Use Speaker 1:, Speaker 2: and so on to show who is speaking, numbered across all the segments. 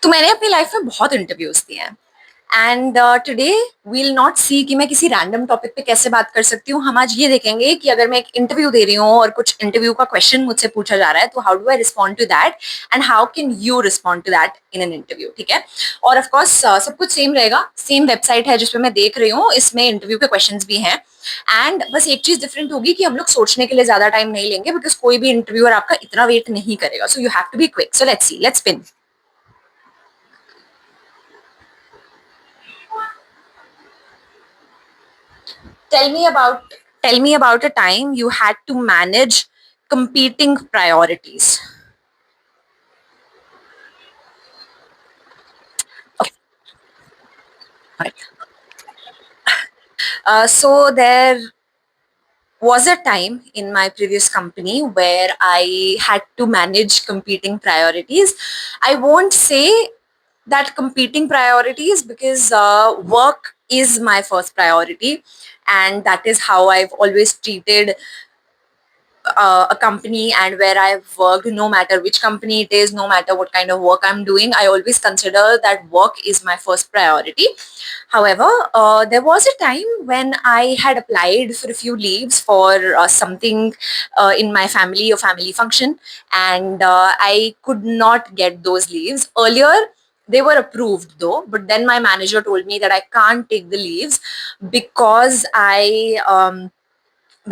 Speaker 1: तो मैंने अपनी लाइफ में बहुत इंटरव्यूज दिए हैं एंड टुडे वील नॉट सी कि मैं किसी रैंडम टॉपिक पे कैसे बात कर सकती हूँ। हम आज ये देखेंगे कि अगर मैं एक इंटरव्यू दे रही हूँ और कुछ इंटरव्यू का क्वेश्चन मुझसे पूछा जा रहा है तो how do I respond to that and how can you respond to that in an interview. ठीक है। और ऑफकोर्स सब कुछ सेम रहेगा। सेम वेबसाइट है जिसपे मैं देख रही हूँ, इसमें इंटरव्यू के क्वेश्चन भी हैं एंड बस एक चीज डिफरेंट होगी कि हम लोग सोचने के लिए ज्यादा टाइम नहीं लेंगे बिकॉज कोई भी इंटरव्यूअर आपका इतना वेट नहीं करेगा। So you have to be quick. So let's see, let's spin. Tell me about tell me about a time you had to manage competing priorities. Okay. Right. So there was a time in my previous company where I had to manage competing priorities. I won't say that competing priorities because work is my first priority, and that is how I've always treated a company and where I've worked, no matter which company it is, no matter what kind of work I'm doing, I always consider that work is my first priority. However, there was a time when I had applied for a few leaves for something in my family or family function, and I could not get those leaves. Earlier, they were approved though, but then my manager told me that I can't take the leaves because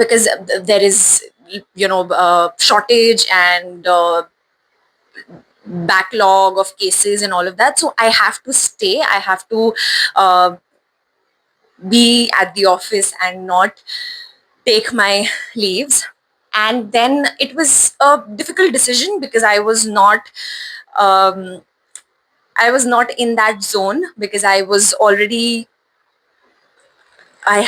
Speaker 1: because there is shortage and backlog of cases and all of that, so I have to stay. I have to uh, be at the office and not take my leaves. And then it was a difficult decision because um, I was not in that zone because I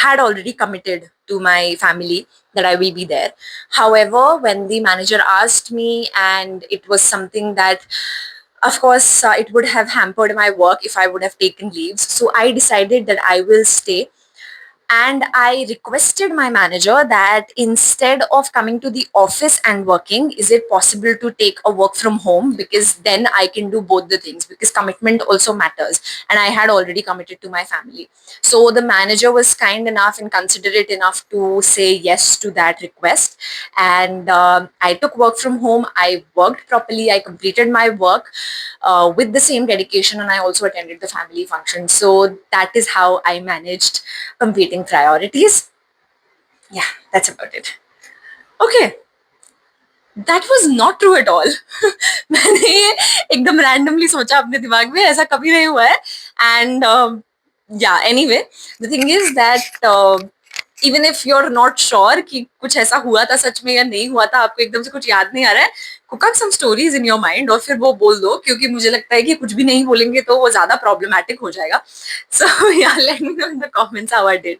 Speaker 1: had already committed to my family that I will be there. However, when the manager asked me, and it was something that, of course, it would have hampered my work if I would have taken leaves. So I decided that I will stay, and I requested my manager that instead of coming to the office and working, is it possible to take a work from home, because then I can do both the things, because commitment also matters and I had already committed to my family. So the manager was kind enough and considerate enough to say yes to that request, and I took work from home. I worked properly. I completed my work with the same dedication, and I also attended the family function. So that is how I managed competing priorities. Yeah, that's about it. Okay, that was not true at all. मैंने ये एकदम randomly सोचा अपने दिमाग में, ऐसा कभी नहीं हुआ है. And yeah, anyway, the thing is that even if you're not sure कि कुछ ऐसा हुआ था सच में या नहीं हुआ था, आपको एकदम से कुछ याद नहीं आ रहा है, cook up some stories in your mind और फिर वो बोल दो, क्योंकि मुझे लगता है कि कुछ भी नहीं बोलेंगे तो वो ज्यादा problematic हो जाएगा. So yeah, let me know in the comments how I did.